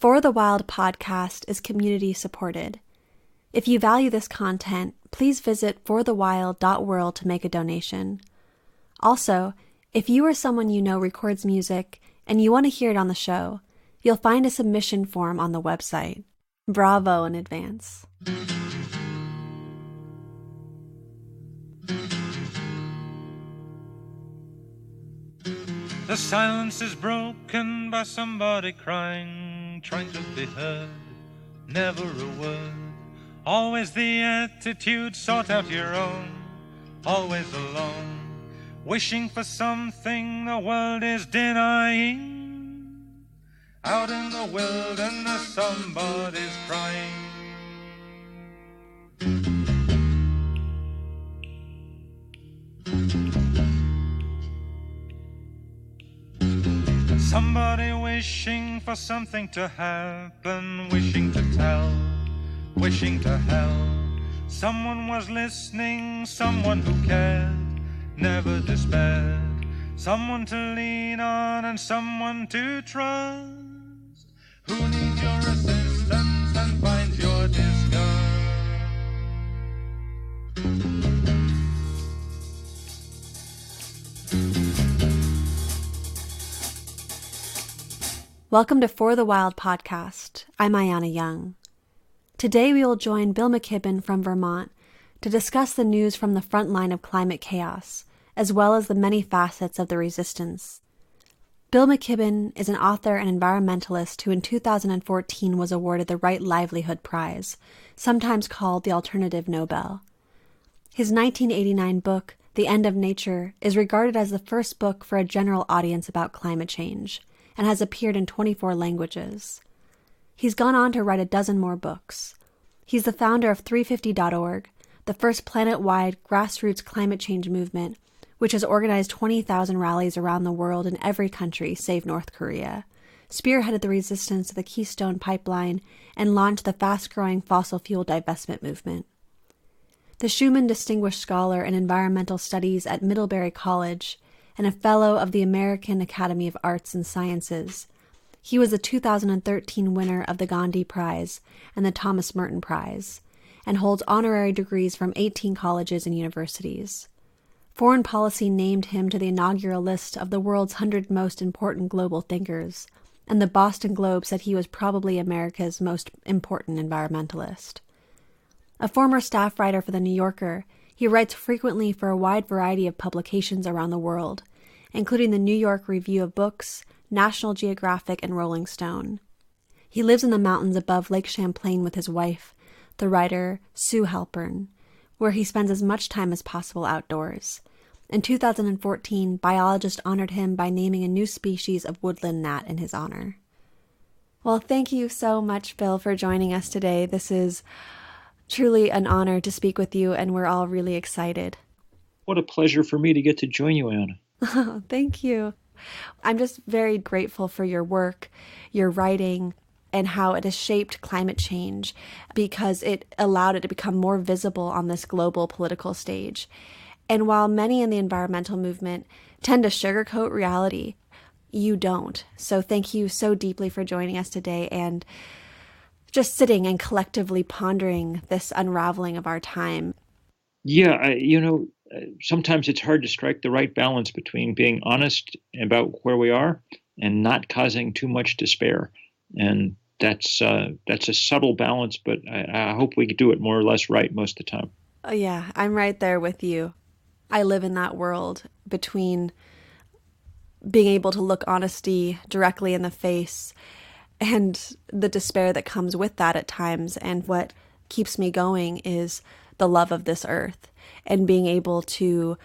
For the Wild podcast is community supported. If you value this content, please visit forthewild.world to make a donation. Also, if you or someone you know records music and you want to hear it on the show, you'll find a submission form on the website. Bravo in advance. The silence is broken by somebody crying, trying to be heard, never a word. Always the attitude, sort out your own, always alone, wishing for something the world is denying. Out in the wilderness somebody's crying. Somebody wishing for something to happen, wishing to tell, wishing to help. Someone was listening, someone who cared, never despaired. Someone to lean on and someone to trust, who needs your assistance and finds your disgust. Welcome to For the Wild podcast. I'm Ayana Young. Today we will join Bill Mckibben from Vermont to discuss the news from the front line of climate chaos, as well as the many facets of the resistance. Bill Mckibben is an author and environmentalist who in 2014 was awarded the Right Livelihood Prize, sometimes called the Alternative Nobel. His 1989 book, The End of Nature, is regarded as the first book for a general audience about climate change, and has appeared in 24 languages. He's gone on to write a dozen more books. He's the founder of 350.org, the first planet-wide grassroots climate change movement, which has organized 20,000 rallies around the world in every country save North Korea, spearheaded the resistance to the Keystone Pipeline, and launched the fast-growing fossil fuel divestment movement. The Schumann Distinguished Scholar in Environmental Studies at Middlebury College, and a Fellow of the American Academy of Arts and Sciences. He was the 2013 winner of the Gandhi Prize and the Thomas Merton Prize, and holds honorary degrees from 18 colleges and universities. Foreign Policy named him to the inaugural list of the world's 100 most important global thinkers, and the Boston Globe said he was probably America's most important environmentalist. A former staff writer for The New Yorker, he writes frequently for a wide variety of publications around the world, including the New York Review of Books, National Geographic, and Rolling Stone. He lives in the mountains above Lake Champlain with his wife, the writer Sue Halpern, where he spends as much time as possible outdoors. In 2014, biologists honored him by naming a new species of woodland gnat in his honor. Well, thank you so much, Bill, for joining us today. This is truly an honor to speak with you, and we're all really excited. What a pleasure for me to get to join you, Anna. Oh, thank you. I'm just very grateful for your work, your writing, and how it has shaped climate change because it allowed it to become more visible on this global political stage. And while many in the environmental movement tend to sugarcoat reality, you don't. So thank you so deeply for joining us today and just sitting and collectively pondering this unraveling of our time. Yeah, sometimes it's hard to strike the right balance between being honest about where we are and not causing too much despair. And that's a subtle balance, but I hope we do it more or less right most of the time. Oh, yeah, I'm right there with you. I live in that world between being able to look honesty directly in the face and the despair that comes with that at times. And what keeps me going is the love of this earth and being able to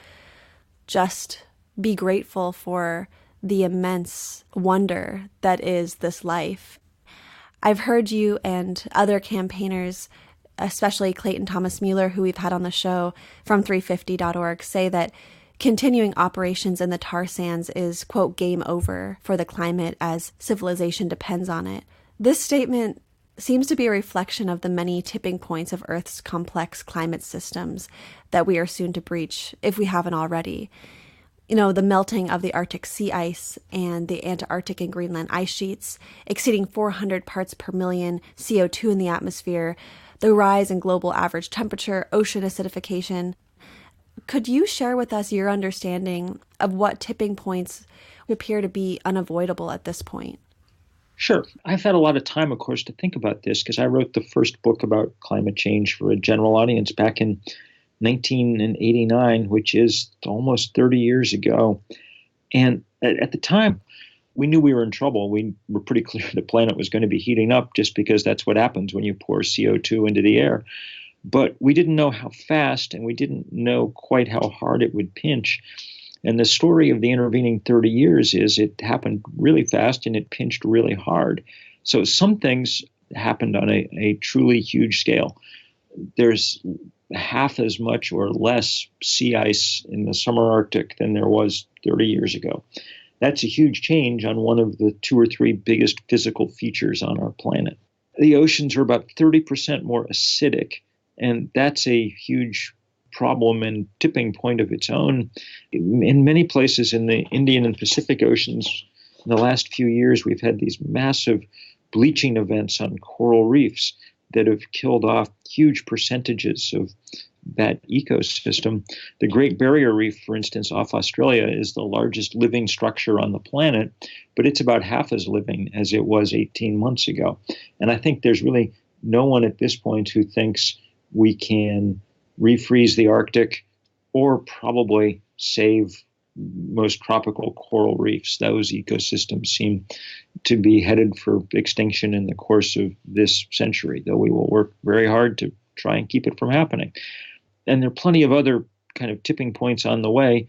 just be grateful for the immense wonder that is this life. I've heard you and other campaigners, especially Clayton Thomas Mueller, who we've had on the show from 350.org, say that continuing operations in the tar sands is, quote, game over for the climate as civilization depends on it. This statement seems to be a reflection of the many tipping points of Earth's complex climate systems that we are soon to breach, if we haven't already. the melting of the Arctic sea ice and the Antarctic and Greenland ice sheets, exceeding 400 parts per million CO2 in the atmosphere, the rise in global average temperature, ocean acidification. Could you share with us your understanding of what tipping points appear to be unavoidable at this point? Sure. I've had a lot of time, of course, to think about this because I wrote the first book about climate change for a general audience back in 1989, which is almost 30 years ago. And at the time, we knew we were in trouble. We were pretty clear the planet was going to be heating up just because that's what happens when you pour CO2 into the air. But we didn't know how fast, and we didn't know quite how hard it would pinch. And the story of the intervening 30 years is it happened really fast and it pinched really hard. So some things happened on a truly huge scale. There's half as much or less sea ice in the summer Arctic than there was 30 years ago. That's a huge change on one of the 2 or 3 biggest physical features on our planet. The oceans are about 30% more acidic, and that's a huge problem and tipping point of its own. In many places in the Indian and Pacific Oceans, in the last few years, we've had these massive bleaching events on coral reefs that have killed off huge percentages of that ecosystem. The Great Barrier Reef, for instance, off Australia, is the largest living structure on the planet, but it's about half as living as it was 18 months ago. And I think there's really no one at this point who thinks we can refreeze the Arctic or probably save most tropical coral reefs. Those ecosystems seem to be headed for extinction in the course of this century, though we will work very hard to try and keep it from happening. And there are plenty of other kind of tipping points on the way.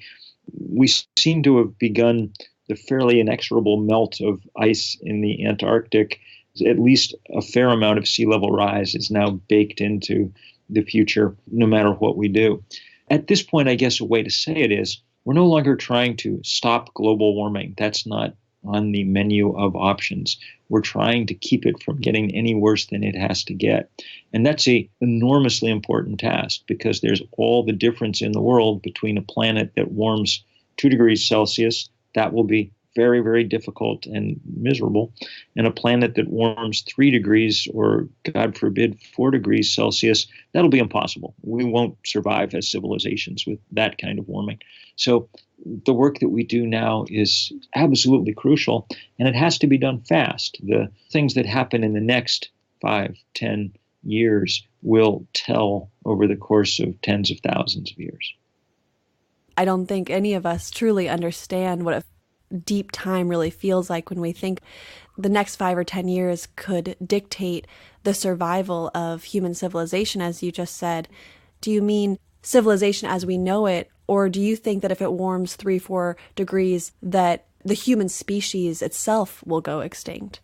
We seem to have begun the fairly inexorable melt of ice in the Antarctic. At least a fair amount of sea level rise is now baked into the future, no matter what we do. At this point, I guess a way to say it is, we're no longer trying to stop global warming. That's not on the menu of options. We're trying to keep it from getting any worse than it has to get. And that's an enormously important task because there's all the difference in the world between a planet that warms 2 degrees Celsius, that will be very, very difficult and miserable, and a planet that warms 3 degrees or, God forbid, 4 degrees Celsius, that'll be impossible. We won't survive as civilizations with that kind of warming. So the work that we do now is absolutely crucial, and it has to be done fast. The things that happen in the next 5, 10 years will tell over the course of tens of thousands of years. I don't think any of us truly understand what a deep time really feels like when we think the next 5 or 10 years could dictate the survival of human civilization, as you just said. Do you mean civilization as we know it, or do you think that if it warms 3-4 degrees that the human species itself will go extinct?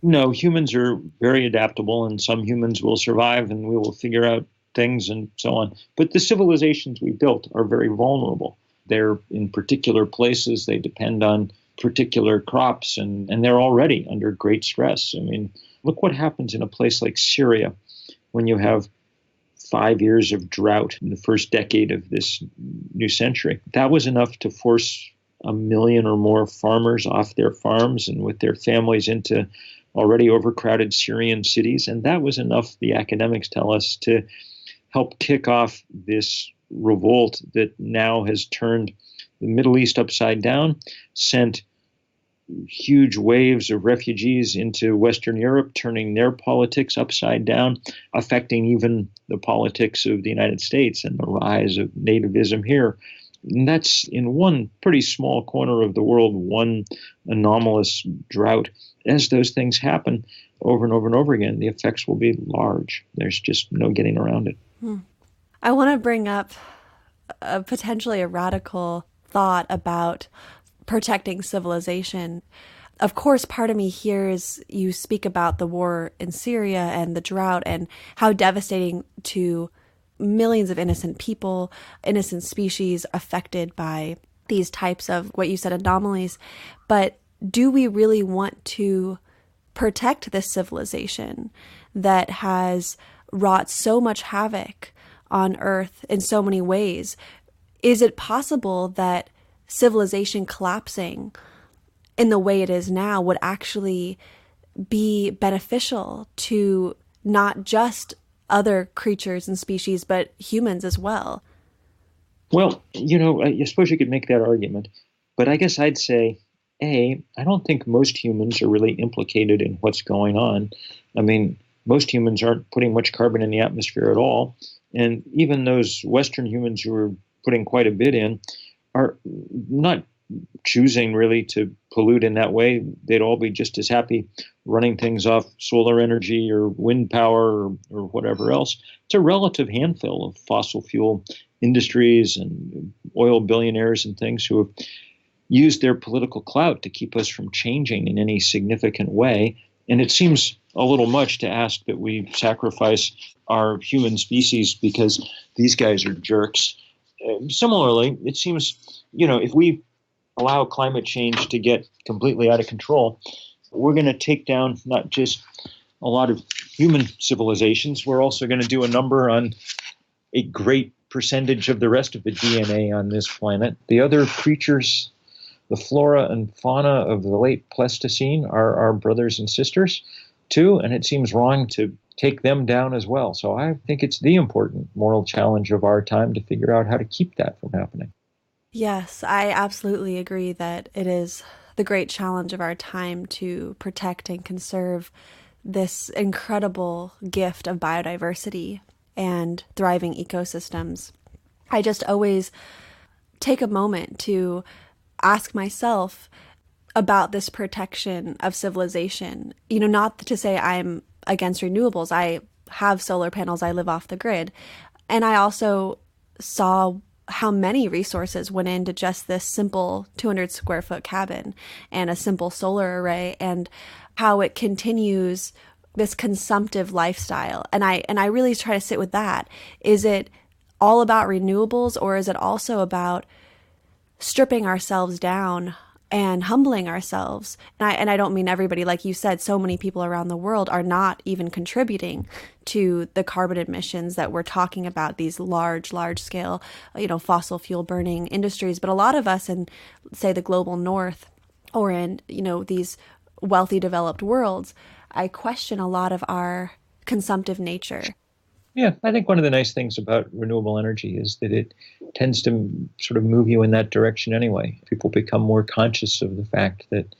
No, humans are very adaptable, and some humans will survive and we will figure out things and so on. But the civilizations we built are very vulnerable. They're in particular places, they depend on particular crops, and they're already under great stress. I mean, look what happens in a place like Syria when you have 5 years of drought in the first decade of this new century. That was enough to force 1 million or more farmers off their farms and with their families into already overcrowded Syrian cities. And that was enough, the academics tell us, to help kick off this revolt that now has turned the Middle East upside down, sent huge waves of refugees into Western Europe, turning their politics upside down, affecting even the politics of the United States and the rise of nativism here. And that's in one pretty small corner of the world, one anomalous drought. As those things happen over and over and over again, the effects will be large. There's just no getting around it. I want to bring up potentially a radical thought about protecting civilization. Of course, part of me hears you speak about the war in Syria and the drought and how devastating to millions of innocent people, innocent species affected by these types of, what you said, anomalies. But do we really want to protect this civilization that has wrought so much havoc on Earth in so many ways? Is it possible that civilization collapsing in the way it is now would actually be beneficial to not just other creatures and species, but humans as well. Well, I suppose you could make that argument, but I guess I'd say, I don't think most humans are really implicated in what's going on. I mean, most humans aren't putting much carbon in the atmosphere at all. And even those Western humans who are putting quite a bit in are not choosing really to pollute in that way. They'd all be just as happy running things off solar energy or wind power or whatever else. It's a relative handful of fossil fuel industries and oil billionaires and things who have used their political clout to keep us from changing in any significant way. And it seems a little much to ask that we sacrifice our human species because these guys are jerks. Similarly, it seems, if we allow climate change to get completely out of control, we're going to take down not just a lot of human civilizations, we're also going to do a number on a great percentage of the rest of the DNA on this planet. The other creatures, the flora and fauna of the late Pleistocene, are our brothers and sisters too, and it seems wrong to take them down as well. So I think it's the important moral challenge of our time to figure out how to keep that from happening. Yes, I absolutely agree that it is the great challenge of our time to protect and conserve this incredible gift of biodiversity and thriving ecosystems. I just always take a moment to ask myself about this protection of civilization. Not to say I'm against renewables. I have solar panels. I live off the grid. And I also saw how many resources went into just this simple 200 square foot cabin and a simple solar array, and how it continues this consumptive lifestyle. And I really try to sit with that. Is it all about renewables, or is it also about stripping ourselves down and humbling ourselves? And I don't mean everybody. Like you said, so many people around the world are not even contributing to the carbon emissions that we're talking about, these large scale, fossil fuel burning industries. But a lot of us in, say, the global north, or in, these wealthy developed worlds, I question a lot of our consumptive nature. Yeah, I think one of the nice things about renewable energy is that it tends to sort of move you in that direction anyway. People become more conscious of the fact that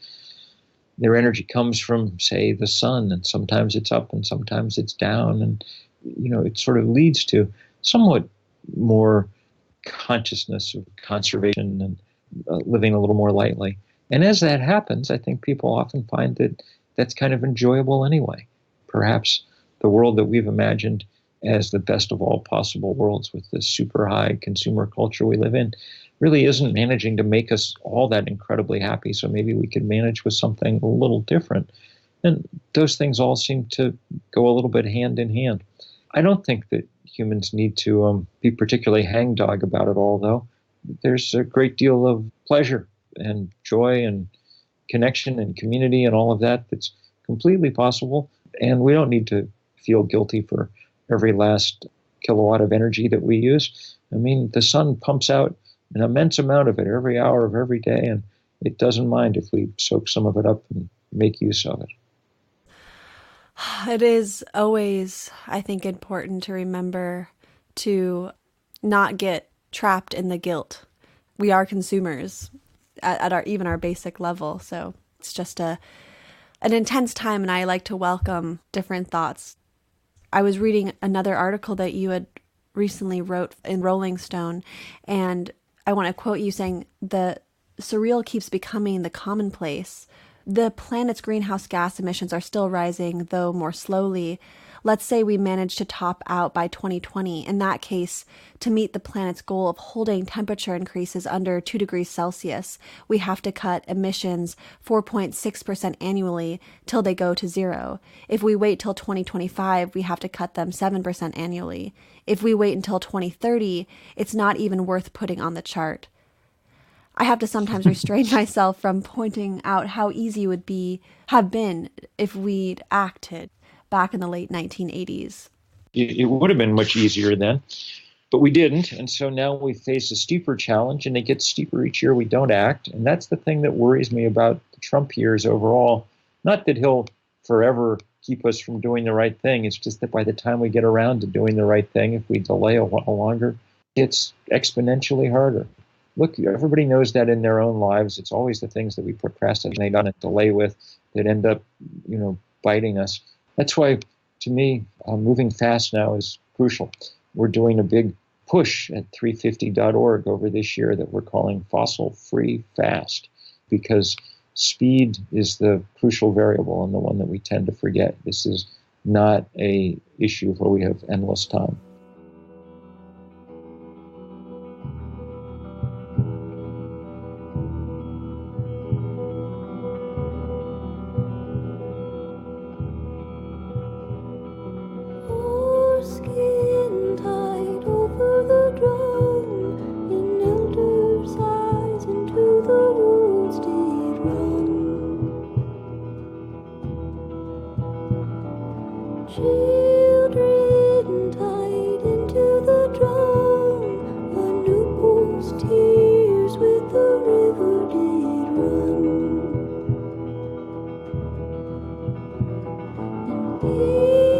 their energy comes from, say, the sun, and sometimes it's up and sometimes it's down. And, it sort of leads to somewhat more consciousness of conservation and living a little more lightly. And as that happens, I think people often find that that's kind of enjoyable anyway. Perhaps the world that we've imagined as the best of all possible worlds with this super high consumer culture we live in really isn't managing to make us all that incredibly happy. So maybe we could manage with something a little different. And those things all seem to go a little bit hand in hand. I don't think that humans need to be particularly hangdog about it all, though. There's a great deal of pleasure and joy and connection and community and all of that that's completely possible. And we don't need to feel guilty for every last kilowatt of energy that we use. I mean, the sun pumps out an immense amount of it every hour of every day, and it doesn't mind if we soak some of it up and make use of it. It is always, I think, important to remember to not get trapped in the guilt. We are consumers at our basic level, so it's just an intense time, and I like to welcome different thoughts. I was reading another article that you had recently wrote in Rolling Stone, and I want to quote you saying, "The surreal keeps becoming the commonplace. The planet's greenhouse gas emissions are still rising, though more slowly. Let's say we manage to top out by 2020. In that case, to meet the planet's goal of holding temperature increases under 2 degrees Celsius, we have to cut emissions 4.6% annually till they go to zero. If we wait till 2025, we have to cut them 7% annually. If we wait until 2030, it's not even worth putting on the chart." I have to sometimes restrain myself from pointing out how easy it would have been if we'd acted back in the late 1980s. It would have been much easier then. But we didn't, and so now we face a steeper challenge, and it gets steeper each year we don't act. And that's the thing that worries me about the Trump years overall. Not that he'll forever keep us from doing the right thing. It's just that by the time we get around to doing the right thing, if we delay a while longer, it's exponentially harder. Look, everybody knows that in their own lives. It's always the things that we procrastinate on and delay with that end up, biting us. That's why, to me, moving fast now is crucial. We're doing a big push at 350.org over this year that we're calling Fossil Free Fast, because speed is the crucial variable and the one that we tend to forget. This is not an issue where we have endless time. Children tied into the drum, a newborn's tears with the river did run. And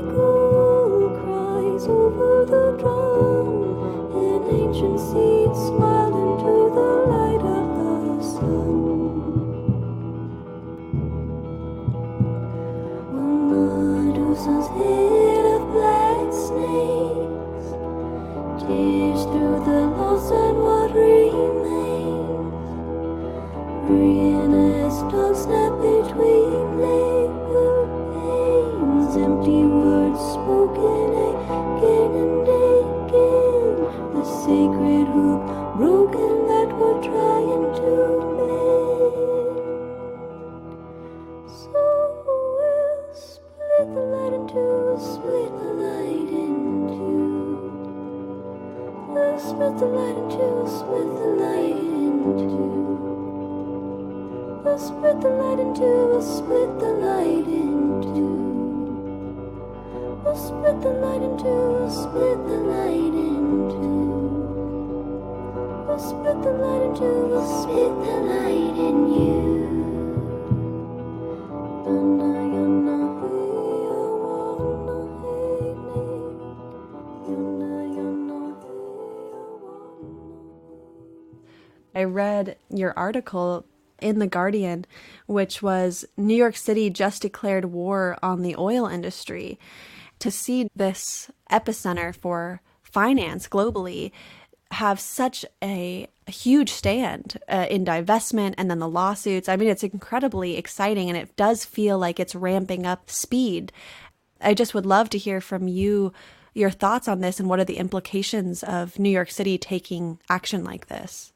eagle cries over the drum, and ancient seeds smiled into the light of the sun. Medusa's head of black snakes tears through the loss and what remains. Reenacts dogs snap between labor pains. Empty words spoken again and again. The sacred hoop broken that we're trying to mend. So split the light into, split the light into. We'll split the light into, split the light into. We'll split the light into, we'll split the light into. We'll split the light into, we'll split the light into. We'll split the light into, we'll split the light in you. I read your article in The Guardian, which was New York City just declared war on the oil industry. To see this epicenter for finance globally have such a huge stand in divestment and then the lawsuits. I mean, it's incredibly exciting, and it does feel like it's ramping up speed. I just would love to hear from you your thoughts on this and what are the implications of New York City taking action like this.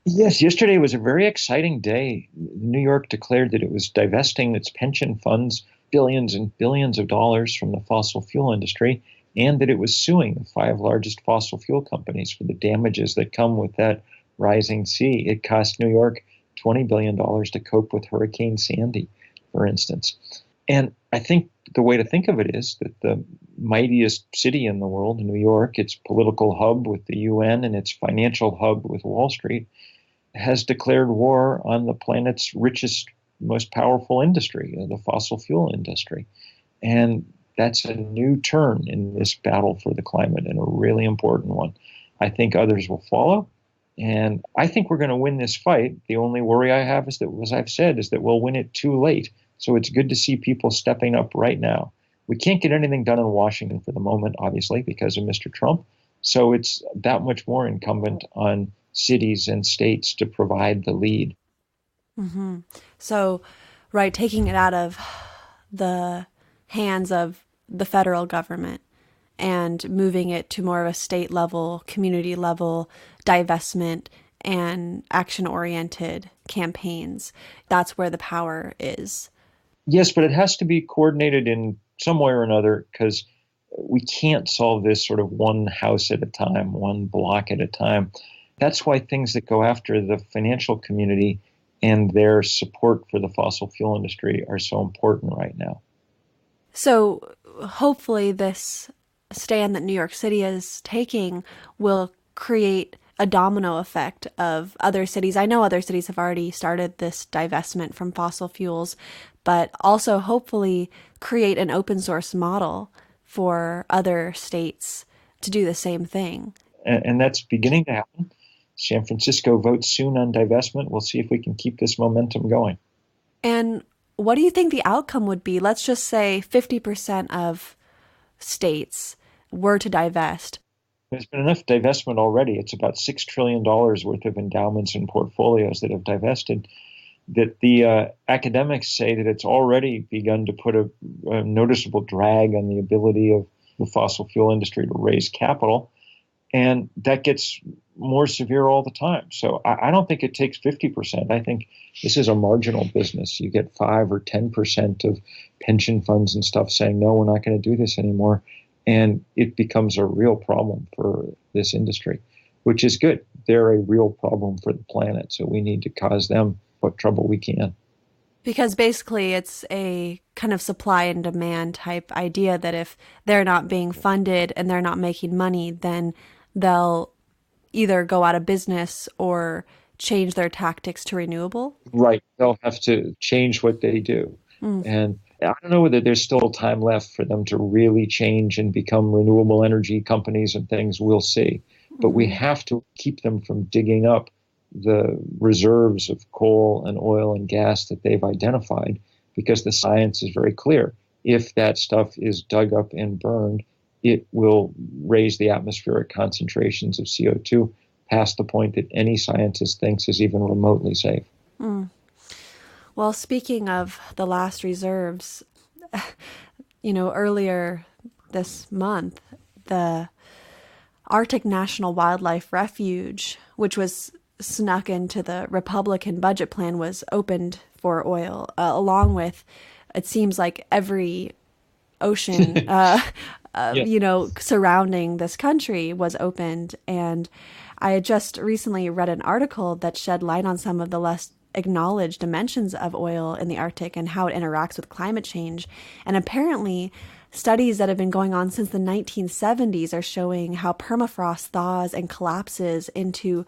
Yes, yesterday was a very exciting day. New York declared that it was divesting its pension funds billions and billions of dollars from the fossil fuel industry, and that it was suing the 5 largest fossil fuel companies for the damages that come with that rising sea. It cost New York $20 billion to cope with Hurricane Sandy, for instance. And I think the way to think of it is that the mightiest city in the world, New York, its political hub with the UN and its financial hub with Wall Street, has declared war on the planet's richest, most powerful industry, the fossil fuel industry. And that's a new turn in this battle for the climate, and a really important one. I think others will follow, and I think we're going to win this fight. The only worry I have is that, as I've said, is that we'll win it too late. So it's good to see people stepping up right now. We can't get anything done in Washington for the moment, obviously, because of Mr. Trump. So it's that much more incumbent on cities and states to provide the lead. Mm-hmm. So, right, taking it out of the hands of the federal government and moving it to more of a state level, community level divestment and action-oriented campaigns. That's where the power is. Yes, but it has to be coordinated in some way or another, because we can't solve this sort of one house at a time, one block at a time. That's why things that go after the financial community and their support for the fossil fuel industry are so important right now. So hopefully this stand that New York City is taking will create a domino effect of other cities. I know other cities have already started this divestment from fossil fuels, but also hopefully create an open source model for other states to do the same thing. And that's beginning to happen. San Francisco votes soon on divestment. We'll see if we can keep this momentum going. And what do you think the outcome would be? Let's just say 50% of states were to divest. There's been enough divestment already. It's about $6 trillion worth of endowments and portfolios that have divested, that the academics say that it's already begun to put a noticeable drag on the ability of the fossil fuel industry to raise capital. And that gets more severe all the time. So I don't think it takes 50%. I think this is a marginal business. You get 5 or 10% of pension funds and stuff saying, no, we're not going to do this anymore. And it becomes a real problem for this industry, which is good. They're a real problem for the planet. So we need to cause them what trouble we can. Because basically it's a kind of supply and demand type idea that if they're not being funded and they're not making money, then they'll either go out of business or change their tactics to renewable. Right. They'll have to change what they do. And I don't know whether there's still time left for them to really change and become renewable energy companies and things. We'll see. But we have to keep them from digging up the reserves of coal and oil and gas that they've identified, because the science is very clear. If that stuff is dug up and burned, it will raise the atmospheric concentrations of CO2 past the point that any scientist thinks is even remotely safe. Well, speaking of the last reserves, earlier this month, the Arctic National Wildlife Refuge, which was snuck into the Republican budget plan, was opened for oil, along with, it seems like, every ocean, surrounding this country was opened. And I had just recently read an article that shed light on some of the less acknowledged dimensions of oil in the Arctic and how it interacts with climate change. And apparently, studies that have been going on since the 1970s are showing how permafrost thaws and collapses into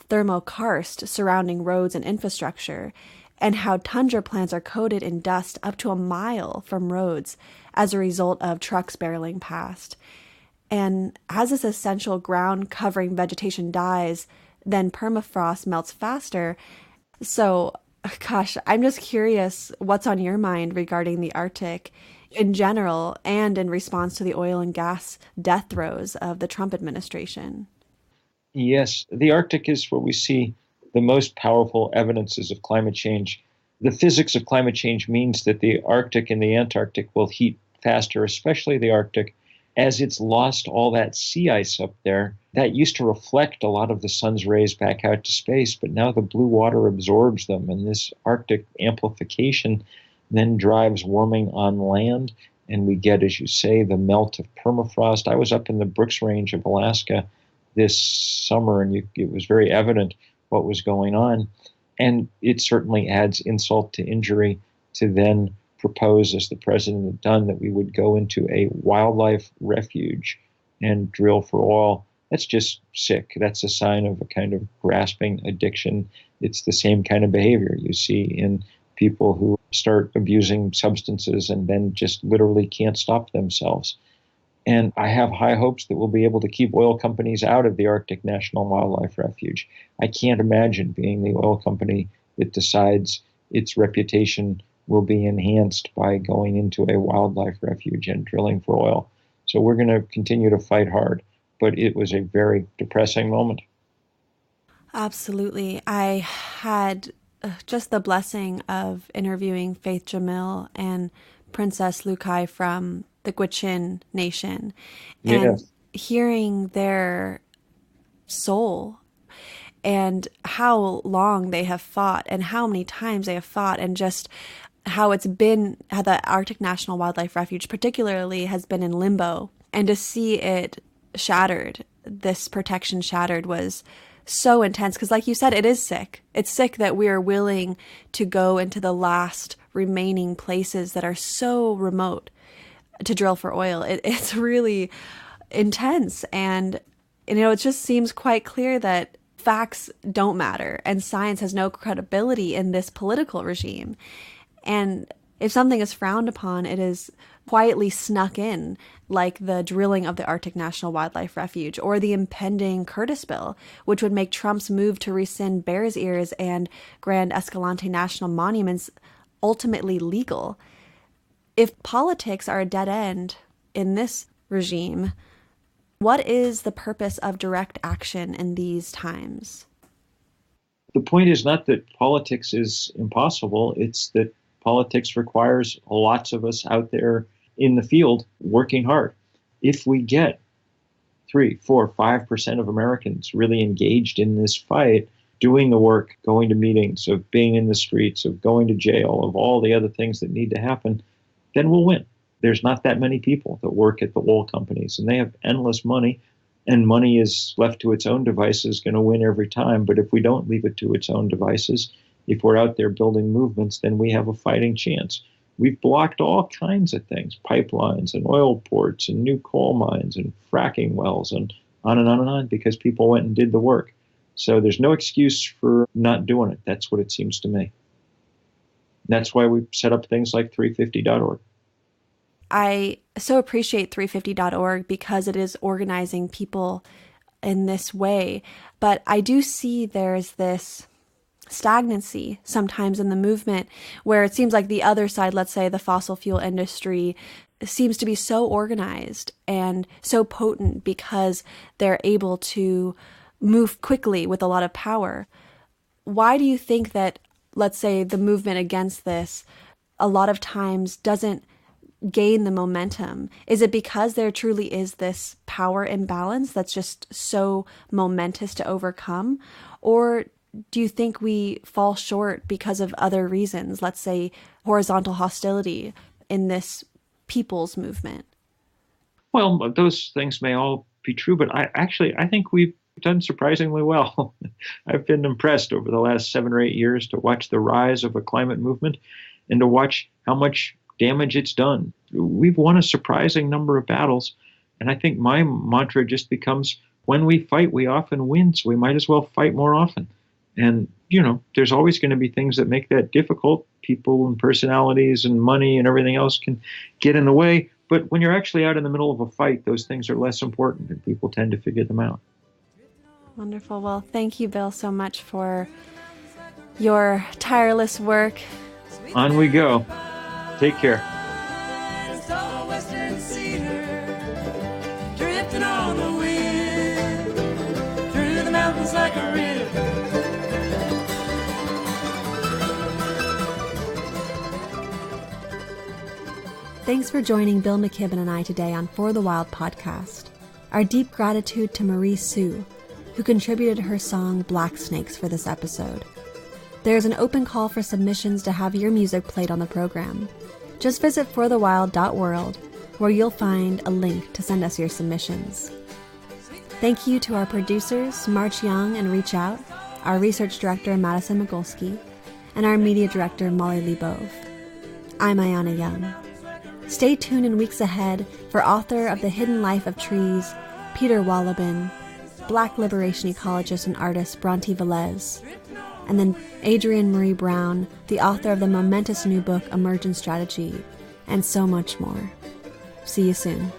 thermokarst surrounding roads and infrastructure, and how tundra plants are coated in dust up to a mile from roads as a result of trucks barreling past. And as this essential ground covering vegetation dies, then permafrost melts faster. So, gosh, I'm just curious what's on your mind regarding the Arctic in general and in response to the oil and gas death throes of the Trump administration. Yes, the Arctic is where we see the most powerful evidences of climate change. The physics of climate change means that the Arctic and the Antarctic will heat faster, especially the Arctic, as it's lost all that sea ice up there. That used to reflect a lot of the sun's rays back out to space, but now the blue water absorbs them, and this Arctic amplification then drives warming on land, and we get, as you say, the melt of permafrost. I was up in the Brooks Range of Alaska this summer, and it was very evident what was going on. And it certainly adds insult to injury to then propose, as the president had done, that we would go into a wildlife refuge and drill for oil. That's just sick. That's a sign of a kind of grasping addiction. It's the same kind of behavior you see in people who start abusing substances and then just literally can't stop themselves. And I have high hopes that we'll be able to keep oil companies out of the Arctic National Wildlife Refuge. I can't imagine being the oil company that decides its reputation will be enhanced by going into a wildlife refuge and drilling for oil. So we're going to continue to fight hard. But it was a very depressing moment. Absolutely. I had just the blessing of interviewing Faith Jamil and Princess Lukai from the Gwich'in Nation, and hearing their soul and how long they have fought and how many times they have fought, and just how it's been, how the Arctic National Wildlife Refuge particularly has been in limbo, and to see it shattered, this protection shattered, was so intense. Because like you said, it is sick. It's sick that we are willing to go into the last remaining places that are so remote to drill for oil. It's really intense. And, it just seems quite clear that facts don't matter and science has no credibility in this political regime. And if something is frowned upon, it is quietly snuck in, like the drilling of the Arctic National Wildlife Refuge or the impending Curtis Bill, which would make Trump's move to rescind Bears Ears and Grand Escalante National Monuments ultimately legal. If politics are a dead end in this regime, what is the purpose of direct action in these times? The point is not that politics is impossible, it's that politics requires lots of us out there in the field working hard. If we get 3, 4, 5% of Americans really engaged in this fight, doing the work, going to meetings, of being in the streets, of going to jail, of all the other things that need to happen, then we'll win. There's not that many people that work at the oil companies, and they have endless money, and money is left to its own devices going to win every time. But if we don't leave it to its own devices, if we're out there building movements, then we have a fighting chance. We've blocked all kinds of things, pipelines and oil ports and new coal mines and fracking wells and on and on and on, because people went and did the work. So there's no excuse for not doing it. That's what it seems to me. That's why we set up things like 350.org. I so appreciate 350.org because it is organizing people in this way. But I do see there's this stagnancy sometimes in the movement where it seems like the other side, let's say the fossil fuel industry, seems to be so organized and so potent because they're able to move quickly with a lot of power. Why do you think that, let's say, the movement against this a lot of times doesn't gain the momentum? Is it because there truly is this power imbalance that's just so momentous to overcome? Or do you think we fall short because of other reasons, let's say horizontal hostility in this people's movement? Well, those things may all be true, but I think we've done surprisingly well. I've been impressed over the last 7 or 8 years to watch the rise of a climate movement and to watch how much damage it's done. We've won a surprising number of battles, and I think my mantra just becomes, when we fight, we often win, so we might as well fight more often. And, there's always going to be things that make that difficult. People and personalities and money and everything else can get in the way. But when you're actually out in the middle of a fight, those things are less important and people tend to figure them out. Wonderful. Well, thank you, Bill, so much for your tireless work. On we go. Take care. Drifting on the wind through the mountains like a river. Thanks for joining Bill Mckibben and I today on For the Wild podcast. Our deep gratitude to Marie Sue, who contributed her song Black Snakes for this episode. There is an open call for submissions to have your music played on the program. Just visit forthewild.world, where you'll find a link to send us your submissions. Thank you to our producers, March Young and Reach Out, our research director, Madison Migulski, and our media director, Molly Lebove. I'm Ayana Young. Stay tuned in weeks ahead for author of The Hidden Life of Trees, Peter Wolleben, Black liberation ecologist and artist Bronte Velez, and then Adrienne Marie Brown, the author of the momentous new book Emergent Strategy, and so much more. See you soon.